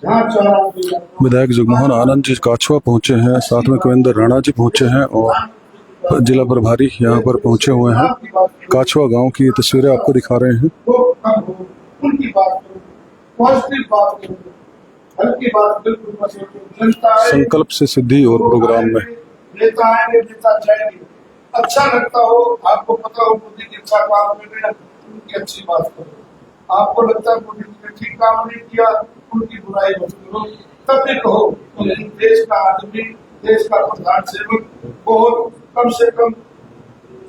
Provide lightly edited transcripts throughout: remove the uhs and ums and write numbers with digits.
विधायक जगमोहन आनंद जी काछवा पहुंचे हैं, साथ में कविंदर राणा जी पहुंचे हैं और जिला प्रभारी यहां पर पहुंचे हुए हैं। काछवा गांव की तस्वीरें आपको दिखा रहे हैं। संकल्प से सिद्धि और प्रोग्राम में नेता आएंगे, नेता जाएंगे। अच्छा लगता हो, आपको पता हो मोदी के अच्छा काम कर उनकी अच्छी बात करो। आपको लगता है मोदी ने ठीक काम नहीं किया, उनकी बुराई मत करो। तब भी कहो देश का आदमी, देश का प्रधान सेवक बहुत कम से कम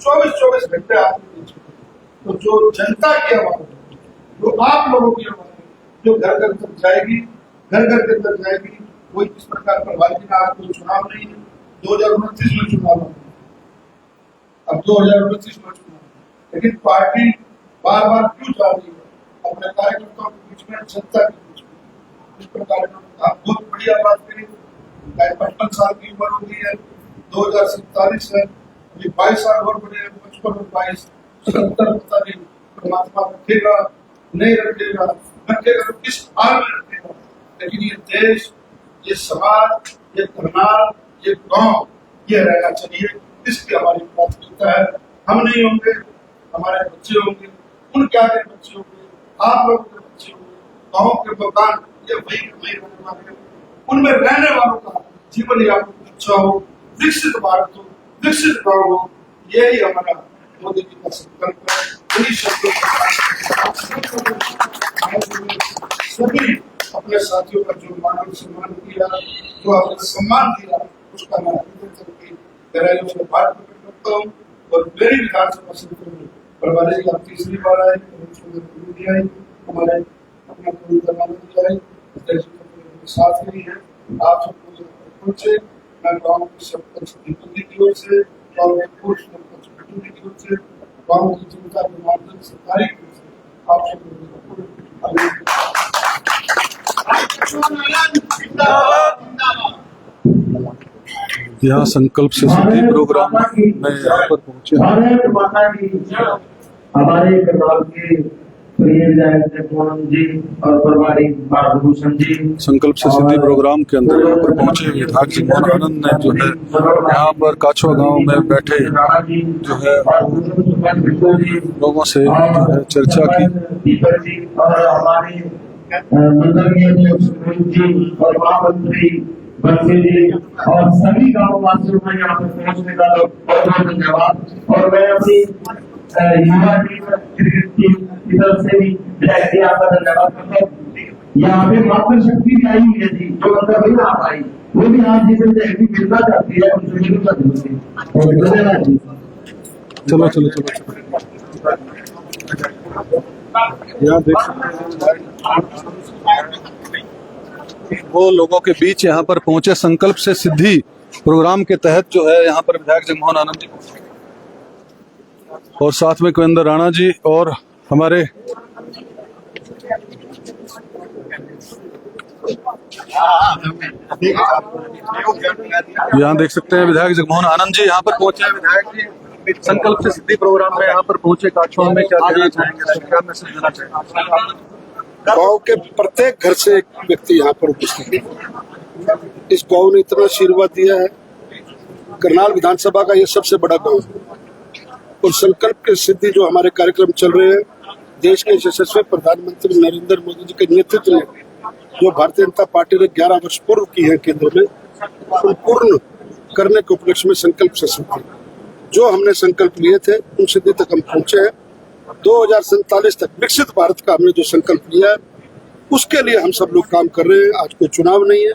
24 घंटे आपके बीच में। तो जो जनता की आवाज, जो आप लोगों की आवाज, जो घर घर तक जाएगी, घर घर के अंदर जाएगी, वो इस प्रकार प्रभावित आपको चुनाव नहीं है। 2029 में चुनाव, अब 2029 में चुनाव, लेकिन पार्टी बार बार क्यों जा रही है अपने कार्यकर्ताओं के बीच में, जनता के बीच में। इस प्रकार आप बहुत बढ़िया बात करी। 55 साल की उम्र हो गई है, 2047 है, अभी 22 साल और बढ़े, 55 और 22 70 पता नहीं परमात्मा रखेगा नहीं रखेगा, रखेगा तो किस हाल में रखेगा। लेकिन ये देश, ये समाज, ये करनाल, ये गांव, ये रहना चाहिए। इसकी हमारी प्राथमिकता है। हम नहीं होंगे, हमारे बच्चे होंगे, उनके आगे बच्चे होंगे, आप लोगों के बच्चे होंगे, गांव के मकान ये वही रहने वाले, उनमें रहने वालों का जीवन यापन अच्छा हो, विकसित भारत हो, विकसित गांव हो। यही हमारा मोदी जी का संकल्प है। यही शब्दों सभी अपने साथियों का जो मान सम्मान किया, जो आपने सम्मान दिया, उसका मैं गहराइयों से बात करता हूँ। और मेरी विधानसभा क्षेत्र में प्रभारी जी आप तीसरी बार आए, हमारे अपना साथ ही है। आप सबको पहुंचे, मैं गाँव की सरपंच की ओर से, गाँव के पूर्व सरपंच की ओर से, गाँव की जनता के माध्यम से, सरकारी की ओर से आप सबको यहाँ संकल्प से सिद्धि प्रोग्राम में यहाँ पर पहुंचे। हमारे करनाल के प्रिय विधायक जगमोहन जी और प्रभारी भारतभूषण जी संकल्प से सिद्धि प्रोग्राम के अंदर यहाँ पर पहुंचे विधायक जगमोहन आनंद ने जो है यहाँ पर काछवा गांव में बैठे जो है लोगों से जो है चर्चा की। और हमारे जी और महामंत्री बंसी जी और सभी गाँव वासियों को यहाँ पर पहुँचने का बहुत धन्यवाद। और मैं अपनी युवा क्रिकेट टीम की तरफ से भी आपका धन्यवाद करता हूँ। यहाँ पे मातृशक्ति भी आई हुई है जी, जो अंदर नहीं आ पाई, वो भी आज जिसे मिलना चाहती है, उनसे मिलना चाहती है। धन्यवाद जी। चलो चलो चलो यहाँ देख वो लोगों के बीच यहाँ पर पहुंचे संकल्प से सिद्धि प्रोग्राम के तहत जो है यहाँ पर विधायक जगमोहन आनंद जी और साथ में कविंदर राणा जी और हमारे यहाँ देख सकते हैं विधायक जगमोहन आनंद जी यहाँ पर पहुंचे। विधायक जी संकल्प से सिद्धि प्रोग्राम में यहाँ पर पहुंचे, काछवा में क्या कहना चाहेंगे, क्या मैसेज देना चाहेंगे? गांव के प्रत्येक घर से एक व्यक्ति यहाँ पर उपस्थित है। इस गांव ने इतना आशीर्वाद दिया है। करनाल विधानसभा का ये सबसे बड़ा गांव है और संकल्प की सिद्धि जो हमारे कार्यक्रम चल रहे हैं, देश के यशस्वी प्रधानमंत्री नरेंद्र मोदी जी के नेतृत्व में जो भारतीय जनता पार्टी ने 11 वर्ष पूर्व की है केंद्र में, उन पूर्ण करने के उपलक्ष्य में संकल्प से सिद्धि जो हमने संकल्प लिए थे उन सिद्धि तक हम पहुंचे हैं। 2047 तक विकसित भारत का हमने जो संकल्प लिया है उसके लिए हम सब लोग काम कर रहे हैं। आज कोई चुनाव नहीं है,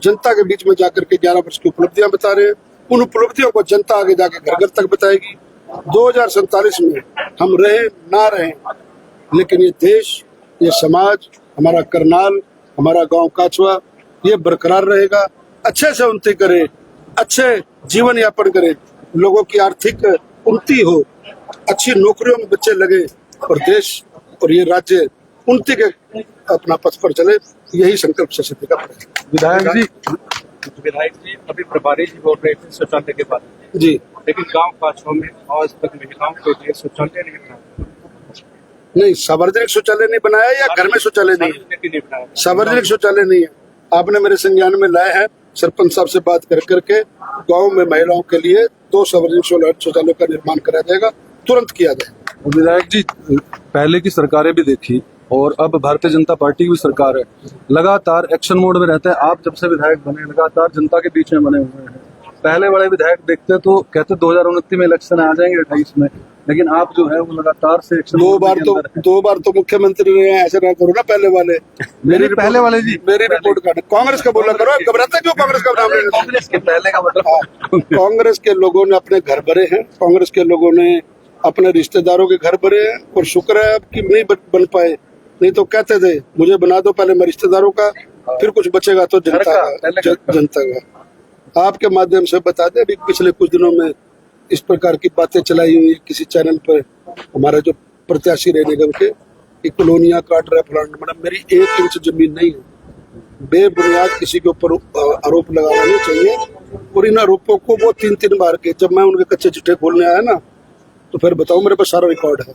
जनता के बीच में जाकर के 11 वर्ष की उपलब्धियां बता रहे हैं। उन उपलब्धियों को जनता आगे जाके घर घर तक बताएगी। 2047 में हम रहे ना रहे, लेकिन ये देश, ये समाज, हमारा करनाल, हमारा गांव काछवा ये बरकरार रहेगा। अच्छे से उन्नति करे, अच्छे जीवन यापन करे, लोगों की आर्थिक उन्नति हो, अच्छी नौकरियों में बच्चे लगे और देश और ये राज्य उन्नति के अपना पथ पर चले। यही संकल्प से सिद्धि का विधायक जी अभी प्रभारी जी बोल रहे थे शौचालय के बारे जी, लेकिन गांव काछवा में आज तक महिलाओं के लिए शौचालय नहीं बना। नहीं, सार्वजनिक शौचालय नहीं बनाया या घर में शौचालय नहीं है? नहीं बनाया। सार्वजनिक शौचालय नहीं है। आपने मेरे संज्ञान में लाए हैं, सरपंच साहब से बात कर करके गांव में महिलाओं के लिए 2 सार्वजनिक शौचालयों का निर्माण करा जाएगा, तुरंत किया जाएगा। विधायक जी, पहले की सरकारें भी देखी और अब भारतीय जनता पार्टी की भी सरकार है, लगातार एक्शन मोड में रहते हैं। आप जब से विधायक बने लगातार जनता के बीच में बने हुए हैं। पहले बड़े विधायक देखते तो कहते 2029 में इलेक्शन आ जाएंगे, 28 में, लेकिन आप जो है वो लगातार से एक्शन 2 बार तो मुख्यमंत्री रहे हैं, ऐसे ना करो ना पहले वाले। पहले वाले जी, मेरी रिपोर्ट का कांग्रेस का बोला करो, घबराते क्यों कांग्रेस का नाम लेने? कांग्रेस के पहले का मतलब कांग्रेस के लोगों ने अपने घर भरे हैं, कांग्रेस के लोगों ने अपने रिश्तेदारों के घर भरे हैं, और शुक्र है कि नहीं बन पाए। नहीं तो कहते थे मुझे बना दो पहले मैं रिश्तेदारों का, फिर कुछ बचेगा तो जनता का। आपके माध्यम से बता दें, अभी पिछले कुछ दिनों में इस प्रकार की बातें चलाई हुई किसी चैनल पर, हमारा जो प्रत्याशी रहे निगम के कि कॉलोनियां काट रहा फलाना, मैडम मेरी 1 इंच जमीन नहीं है। बेबुनियाद किसी के ऊपर आरोप लगाना नहीं चाहिए, और इन आरोपों को वो 3 बार के, जब मैं उनके कच्चे चिट्ठे खोलने आया ना, तो फिर बताओ मेरे पास सारा रिकॉर्ड है।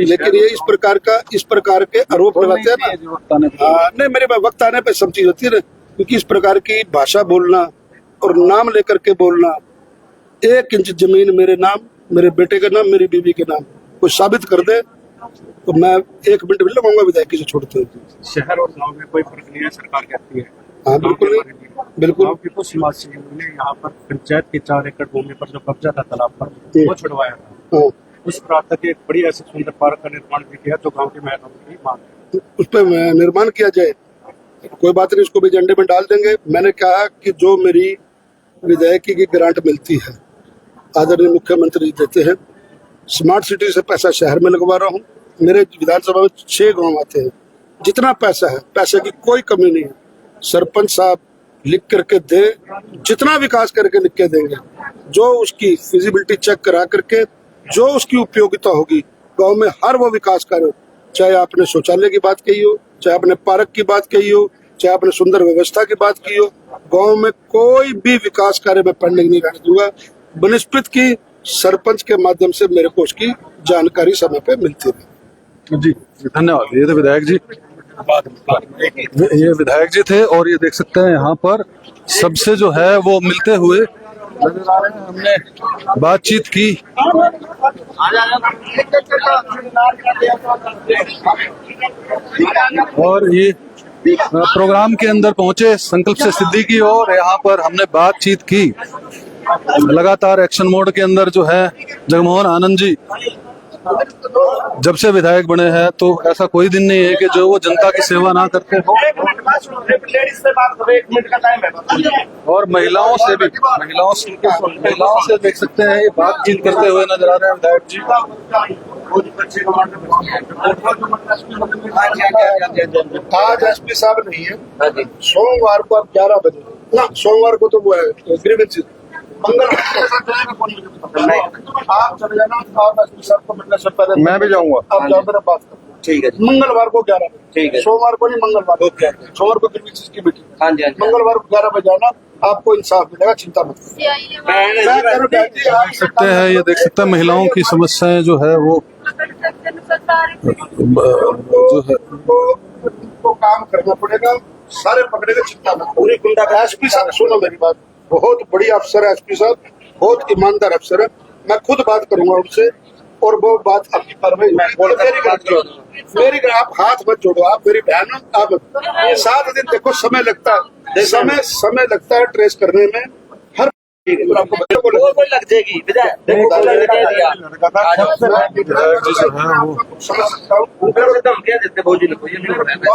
लेकिन ये इस प्रकार के आरोप लगाते हैं ना, नहीं मेरे पास वक्त आने पे सब चीज होती है ना, क्योंकि इस प्रकार की भाषा बोलना और नाम लेकर के बोलना, 1 इंच जमीन मेरे नाम, मेरे बेटे के नाम, मेरी बीवी के नाम कोई साबित कर दे तो मैं 1 मिनट भी लगाऊंगा विधायक से छोड़ते हुए। शहर और गांव में कोई फर्क नहीं है, सरकार कहती है। हाँ बिल्कुल नहीं, बिल्कुल। गांव के कुछ समाज सेवियों ने यहाँ पर पंचायत के 4 एकड़ भूमि पर जो कब्जा था तालाब पर, वो छुड़वाया था। हाँ, उस पर आज तक एक बड़ी ऐसी सुंदर पार्क का निर्माण भी किया, जो गाँव की महिलाओं की मांग है। उस पर निर्माण किया जाए, कोई बात नहीं, उसको भी एजेंडे में डाल देंगे। मैंने कहा कि जो मेरी विधायकी की ग्रांट मिलती है, आदरणीय मुख्यमंत्री देते हैं, स्मार्ट सिटी से पैसा शहर में लगवा रहा हूँ। मेरे विधानसभा में 6 गांव आते हैं, जितना पैसा है पैसे की कोई कमी नहीं है। सरपंच साहब लिख करके दे, जितना विकास करके लिख के देंगे, जो उसकी फिजिबिलिटी चेक करा करके जो उसकी उपयोगिता होगी गांव में, हर वो विकास कार्य, चाहे आपने शौचालय की बात कही हो, चाहे आपने पार्क की बात कही हो, चाहे आपने सुंदर व्यवस्था की बात की हो, गांव में कोई भी विकास कार्य में पेंडिंग नहीं रहने दूंगा। बनिस्पत की सरपंच के माध्यम से मेरे को उसकी जानकारी समय पे मिलती रही। जी धन्यवाद। ये थे विधायक जी, ये विधायक जी थे, और ये देख सकते हैं यहाँ पर सबसे जो है वो मिलते हुए नजर आ रहे हैं। हमने बातचीत की, और ये प्रोग्राम के अंदर पहुंचे संकल्प से सिद्धि की, और यहाँ पर हमने बातचीत की। लगातार एक्शन मोड के अंदर जो है जगमोहन आनंद जी जब से विधायक बने हैं, तो ऐसा कोई दिन नहीं है कि जो वो जनता की सेवा ना करते हो। और महिलाओं से देख सकते हैं ये बातचीत करते हुए नजर आ रहे हैं विधायक जी। आज एसपी साहब नहीं है, सोमवार को आप 11 बजे ना, सोमवार को तो वो है ग्रीवेंस, मंगलवार आप चले जाना, आप एसपी साहब को मिलने से पहले मैं भी जाऊंगा, आप जाओ, मेरा बात करो। ठीक है, मंगलवार को 11 बजे, ठीक है, सोमवार को नहीं, मंगलवार को। सोमवार को ग्रीवेंस की मीटिंग, हाँ जी, मंगलवार को 11 बजे जाना, आपको इंसाफ मिलेगा, चिंता मत देख सकते हैं, ये देख सकते हैं महिलाओं की समस्याएं जो है वो जो है उनको काम करना पड़ेगा, सारे पकड़ेगा, चिंता मत। पूरी गुंडा एसपी साहब सुनो मेरी बात, बहुत बढ़िया अफसर है एसपी साहब, बहुत ईमानदार अफसर है। मैं खुद बात करूंगा उनसे, और वो बात आपकी कार्रवाई मेरी आप हाथ मत जोड़ो, आप मेरी बहन, आप 7 दिन देखो, समय लगता है, समय लगता है ट्रेस करने में। हर कोई लग जाएगी विधायक जी जो है वो समझ सकता हूँ,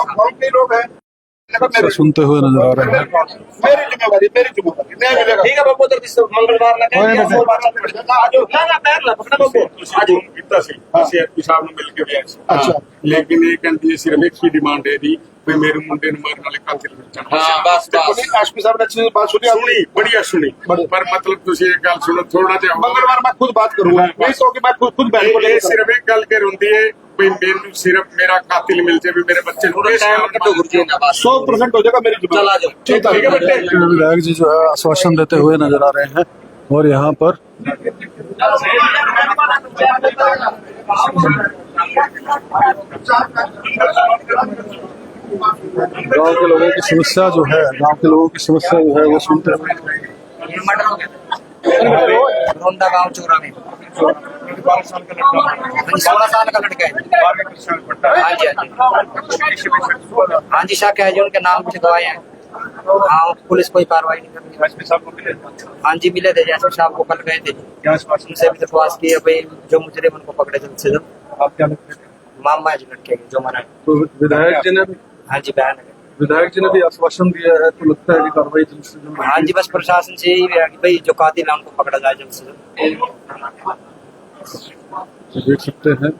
गाँव के लोग हैं, सुनते हुए नजर आ रहे हैं। मेरी जिम्मेवारी नहीं मिलेगा। ठीक है बाबू, मंगलवार अच्छा, लेकिन ये कहती सिर्फ एक ही डिमांड है दी, भाई मेरे मुंडे ने मारने वाले कातिल एसपी साहब ने अच्छी बात सुनी, सुनी, बढ़िया सुनी, पर मतलब तुझे एक गल सुनो, थोड़ा जा मंगलवार मैं खुद बात करूंगा, नहीं तो कि मैं खुद बहन को लेकर सिर्फ एक गल कर होंगी है, भाई मेनू सिर्फ मेरा कातिल मिल जाए, मेरे बच्चे 100% हो जाएगा मेरी जिम्मेदारी। ठीक है बेटे। विधायक जी जो है आश्वासन देते हुए नजर आ रहे हैं, और यहाँ पर गांव के लोगों की समस्या जो है, गांव के लोगों की समस्या जो है वो सुनते हुए रोंडा गांव चोरा में 16 साल का लड़का है। हाँ जी हाँ जी, शक है जी, उनके नाम कुछ गवाए हैं। हाँ, पुलिस कोई कार्रवाई नहीं कर रही। हाँ जी मिले थे, जैसे साहब को कल गए थे, उनसे भी दरख्वास्त की है भाई जो मुजरिम उनको पकड़े जल्द से जल्द। आप क्या लगते हैं? मामा है जी लड़के के जो मरा है। तो विधायक जी ने हाँ जी बयान है। विधायक जी ने भी आश्वासन दिया है, तो लगता है कि कार्रवाई जल्द से जल्द हाँ जी, बस प्रशासन से यही है कि भाई जो कातिल है उनको पकड़ा जाए जल्द से जल्द। देख सकते हैं।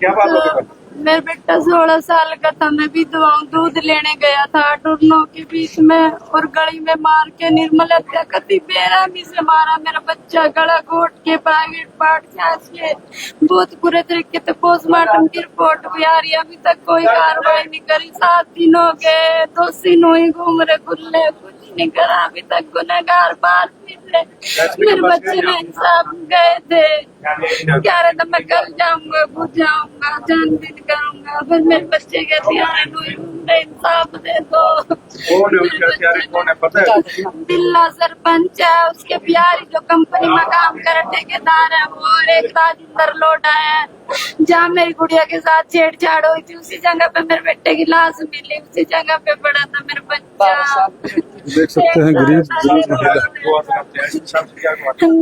क्या बात होगी कल? मेरा बेटा 16 साल का था, मैं विधवा हूँ, दूध लेने गया था टुरनों के बीच में और गली में मार के निर्मल हत्या करती, बेरहमी से मारा मेरा बच्चा, गला घोट के प्राइवेट पार्ट जांच के बहुत बुरे तरीके से पोस्टमार्टम की रिपोर्ट भी आ रही है, अभी तक कोई कार्रवाई नहीं करी। 7 दिन हो गए, दोषी नहीं घूम रहे खुले, कुछ नहीं करा अभी तक, गुनहगार बाहर फिर रहे। मेरे बच्चे ने इंसाफ गए थे, कह रहे थे मैं कल जाऊंगा, बुझ जाऊंगा, जानबीन करूंगा, फिर मेरे बच्चे कहते हैं इंसाफ दे दो। कौन है उसके हत्यारे, कौन है पता है? बिल्ला सरपंच है, उसके बिहारी जो कंपनी में काम करे ठेकेदार है वो, और एक राजेंद्र लोटा है। जहाँ मेरी गुड़िया के साथ छेड़छाड़ हुई थी उसी जगह पे मेरे बेटे की लाश मिली, उसी जगह पे पड़ा था मेरा बच्चा। देख सकते हैं गरीब महिला।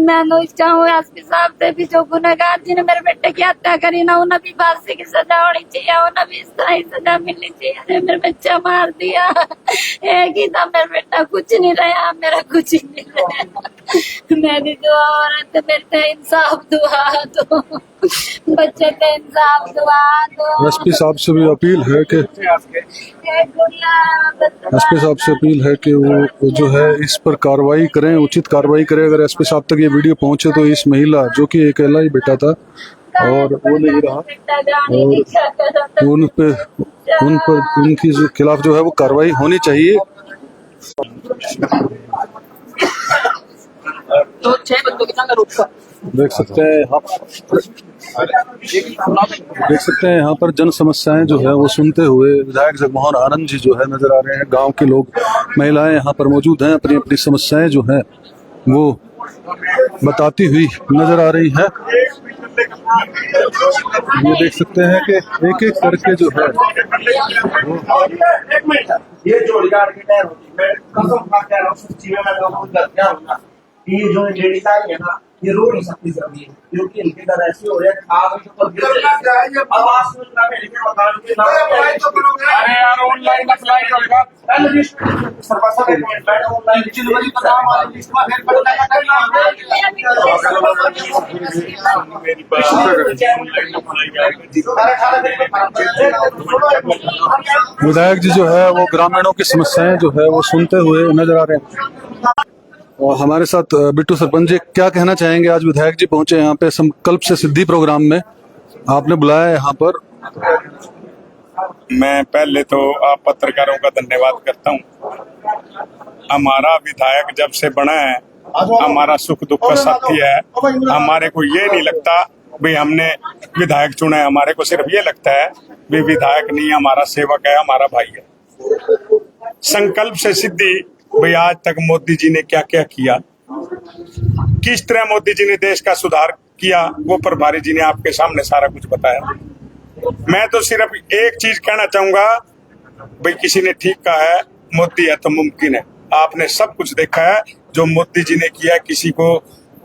मैं तो चाहूँ एसपी साहब से भी जो गुनहगार जिन्हें मेरे बेटे की हत्या करी ना, उन्हें भी फांसी की सजा होनी चाहिए, उन्हें भी इस तरह ही सजा मिलनी चाहिए। मेरा बच्चा मार दिया, एक ही था मेरा बेटा, कुछ नहीं रहा मेरा, कुछ ही नहीं रहा। मेरी दुआ औरत मेरे पे इंसाफ दुआ दो, बच्चे पे इंसाफ दुआ दो। एसपी साहब से भी अपील है कि एसपी साहब से अपील है कि वो जो है इस पर कार्रवाई करें, उचित कार्रवाई करें। अगर एसपी साहब तक ये वीडियो पहुंचे तो इस महिला जो कि अकेला ही बेटा था और वो नहीं रहा, और उनके खिलाफ जो है वो कार्रवाई होनी चाहिए। तो 6 बच्चों के संग देख सकते हैं यहाँ पर जन समस्याएं जो है वो सुनते हुए विधायक जगमोहन आनंद जी जो है नजर आ रहे हैं। गांव के लोग, महिलाएं यहाँ पर मौजूद हैं, अपनी अपनी समस्याएं जो हैं वो बताती हुई नजर आ रही है। ये देख सकते हैं कि एक एक करके जो है ये जो रिगार्ड की टाइम होती है, मैं कसम खा के रहा हूँ, सच्ची में मैं लोगों को क्या होगा, ये जो लेडीज आई है ना, ये रो नहीं सकती जल्दी, क्योंकि इनके दर ऐसे हो रहे हैं, आवाज में मेरे के मकान के नाम। अरे यार ऑनलाइन अप्लाई होगा। विधायक जी जो है वो ग्रामीणों की समस्याएं जो है वो सुनते हुए नजर आ रहे हैं। और हमारे साथ बिट्टू सरपंच जी, क्या कहना चाहेंगे? आज विधायक जी पहुंचे यहाँ पे संकल्प से सिद्धि प्रोग्राम में, आपने बुलाया यहाँ पर। मैं पहले तो आप पत्रकारों का धन्यवाद करता हूँ। हमारा विधायक जब से बना है हमारा सुख दुख का साथी है। हमारे को ये नहीं लगता भाई हमने विधायक चुना है, हमारे को सिर्फ ये लगता है भी विधायक नहीं हमारा सेवक है, हमारा भाई है। संकल्प से सिद्धि, भाई आज तक मोदी जी ने क्या क्या किया, किस तरह मोदी जी ने देश का सुधार किया, वो प्रभारी जी ने आपके सामने सारा कुछ बताया। मैं तो सिर्फ एक चीज कहना चाहूंगा, भाई किसी ने ठीक कहा है मोदी है तो मुमकिन है। आपने सब कुछ देखा है जो मोदी जी ने किया, किसी को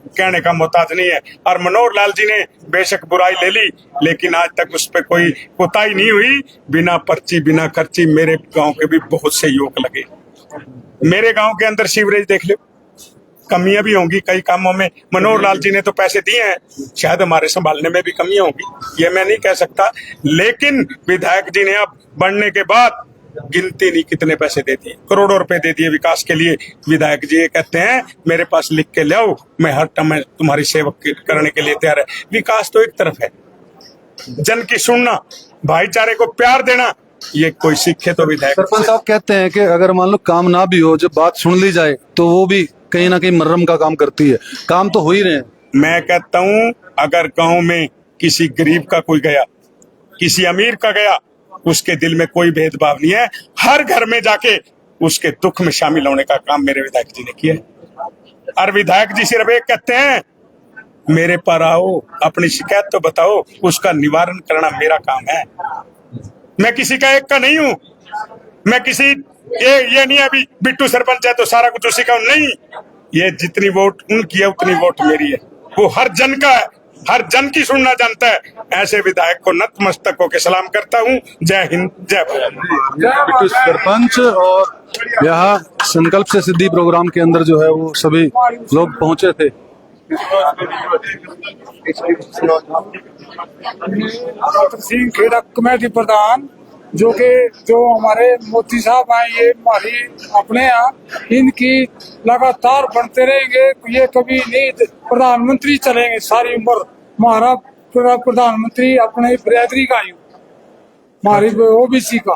कहने का मोहताज नहीं है। और मनोहर लाल जी ने बेशक बुराई ले ली, लेकिन आज तक उस पर कोई कोताही नहीं हुई। बिना पर्ची बिना खर्ची मेरे गांव के भी बहुत से युवक लगे। मेरे गांव के अंदर सीवरेज देख लो, कमियां भी होंगी कई कामों में। मनोहर लाल जी ने तो पैसे दिए हैं, शायद हमारे संभालने में भी कमियां होंगी, ये मैं नहीं कह सकता। लेकिन विधायक जी ने अब बढ़ने के बाद गिनती नहीं कितने पैसे दे दिए, करोड़ों रुपए दे दिए विकास के लिए। विधायक जी ये कहते हैं मेरे पास लिख के लाओ, मैं हर टाइम तुम्हारी सेवा करने के लिए तैयार है। विकास तो एक तरफ है, जन की सुनना, भाईचारे को प्यार देना, ये कोई सीखे तो विधायक। सरपंच साहब कहते हैं कि अगर मान लो काम ना भी हो, जब बात सुन ली जाए तो वो भी कहीं ना कहीं मर्रम का काम करती है। काम तो हो ही रहे हैं। मैं कहता हूं अगर गांव में किसी गरीब का कोई गया किसी अमीर का गया, उसके दिल में कोई भेदभाव नहीं है। हर घर में जाके उसके दुख में शामिल होने का काम मेरे विधायक जी ने किया है। और विधायक जी सिर्फ एक कहते हैं, मेरे पर आओ, अपनी शिकायत तो बताओ, उसका निवारण करना मेरा काम है। मैं किसी का एक का नहीं हूं। मैं किसी ये नहीं है अभी बिट्टू सरपंच है तो सारा कुछ उसी का हूं। नहीं, ये जितनी वोट उनकी है उतनी वोट मेरी है। वो हर जन का है, हर जन की सुनना जानता है। ऐसे विधायक को नतमस्तक होकर सलाम करता हूं। जय हिंद, जय भारत। बिट्टू सरपंच और यहाँ संकल्प से सिद्धि प्रोग्राम के अंदर जो है वो सभी लोग पहुंचे थे। डॉक्टर सिंह खेड़ा कमेटी प्रधान जो हमारे मोदी साहब आए, ये हमारी अपने यहाँ इनकी लगातार बनते रहेंगे। ये कभी नहीं प्रधानमंत्री चलेंगे सारी उम्र। हमारा प्रधानमंत्री अपने बिरादरी का ही, हमारी ओबीसी का,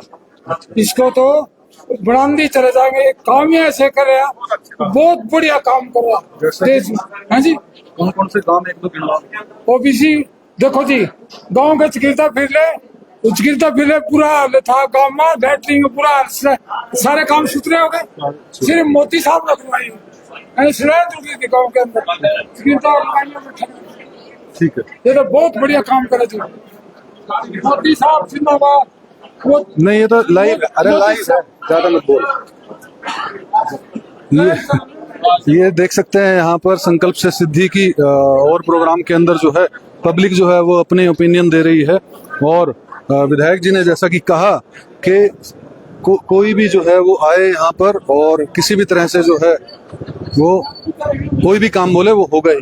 इसको तो बढ़ाते चले जाएंगे। काम ही ऐसे करे, बहुत बढ़िया काम कर देश में। हाँ जी, कौन कौन से काम एक दो गिनवा। ओबीसी देखो जी, गाँव के चिकित्सा फिर ले पूरा था गाँव में, लैटरिन पूरा सारे काम सुथरे हो गए। सिर्फ मोदी साहब ने करवाई थी गाँव के अंदर चिकित्सा। ठीक है, ये तो बहुत बढ़िया काम करे थे मोदी साहब, जिंदाबाद। नहीं ये तो लाइव, अरे लाइव है, ज्यादा मत बोल। ये देख सकते हैं यहाँ पर संकल्प से सिद्धि की और प्रोग्राम के अंदर जो है पब्लिक जो है वो अपने ओपिनियन दे रही है। और विधायक जी ने जैसा कि कहा कि कोई भी जो है वो आए यहाँ पर और किसी भी तरह से जो है वो कोई भी काम बोले वो होगा ही।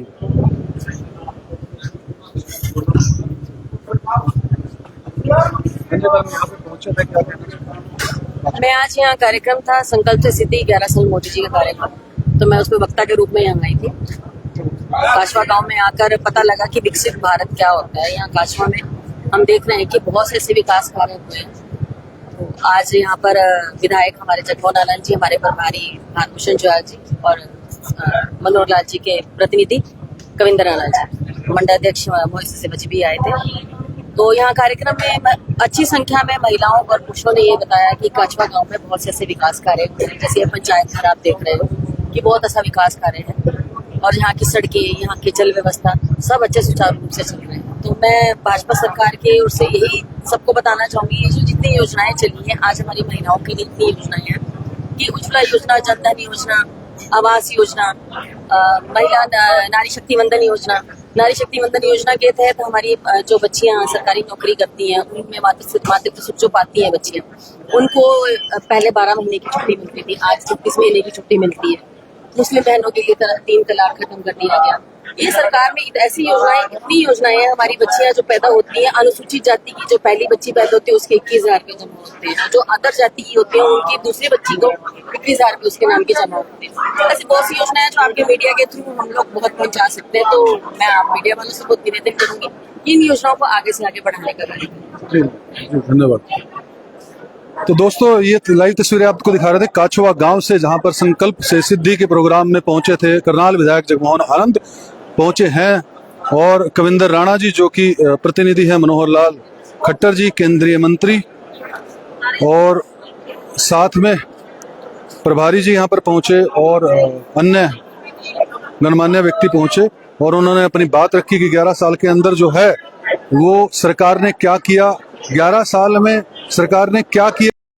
मैं आज यहाँ कार्यक्रम था संकल्प से सिद्धि 11 साल मोदी जी का कार्यक्रम, तो मैं उसमें वक्ता के रूप में यहाँ आई थी। काशवा गांव में आकर पता लगा कि विकसित भारत क्या होता है। यहाँ काशवा में हम देख रहे हैं कि बहुत से ऐसे विकास कार्य हुए हैं। आज यहाँ पर विधायक हमारे जगमोहन आनंद जी, हमारे प्रभारी भानुभूषण जुआल जी और मनोहर लाल जी के प्रतिनिधि कविंदर आनंद जी, मंडलाध्यक्ष मोहित सेवज भी आए थे। तो यहाँ कार्यक्रम में अच्छी संख्या में महिलाओं और पुरुषों ने ये बताया कि काचवा गांव में बहुत से ऐसे विकास कार्य हुए हैं। जैसे पंचायत घर आप देख रहे हो कि बहुत अच्छा विकास कार्य है, और यहाँ की सड़कें, यहाँ की जल व्यवस्था सब अच्छे सुचारू रूप से चल रहे हैं। तो मैं भाजपा सरकार के ओर से यही सबको बताना चाहूंगी, जो जितनी योजनाएं चली हैं आज हमारी महिलाओं के लिए इतनी योजनाएं हैं कि उज्ज्वला योजना, जनधन योजना, आवास योजना, महिला नारी शक्ति वंदन योजना। नारी शक्ति वंदन योजना के तहत हमारी जो बच्चियां सरकारी नौकरी करती हैं, उनमें मातृत्व सुख जो पाती हैं बच्चियां, उनको पहले 12 महीने की छुट्टी मिलती थी, आज 36 महीने की छुट्टी मिलती है। मुस्लिम बहनों के लिए 3 तलाक खत्म कर दिया गया। ये सरकार में ऐसी योजनाएं, इतनी योजनाएं हैं। हमारी बच्चियां जो पैदा होती हैं, अनुसूचित जाति की जो पहली बच्ची पैदा होती है उसके 21,000 रुपये जमा होते हैं। जो अदर जाति की होती है उनकी दूसरी बच्ची को 21,000 रुपये उसके नाम के जमा होते हैं। ऐसी बहुत सी योजनाएं जो आपके मीडिया के थ्रू हम लोग बहुत पहुंचा सकते हैं। तो मैं आप मीडिया वालों से बहुत निवेदन करूंगी इन योजनाओं को आगे से आगे बढ़ाने का कार्य। जी धन्यवाद। तो दोस्तों ये लाइव तस्वीरें आपको दिखा रहे थे काछवा गांव से, जहां पर संकल्प से सिद्धि के प्रोग्राम में पहुंचे थे। करनाल विधायक जगमोहन आनंद पहुंचे हैं और कविंदर राणा जी जो कि प्रतिनिधि हैं, मनोहर लाल खट्टर जी केंद्रीय मंत्री, और साथ में प्रभारी जी यहाँ पर पहुंचे और अन्य गणमान्य व्यक्ति पहुंचे और उन्होंने अपनी बात रखी कि 11 साल के अंदर जो है वो सरकार ने क्या किया, 11 साल में सरकार ने क्या किया।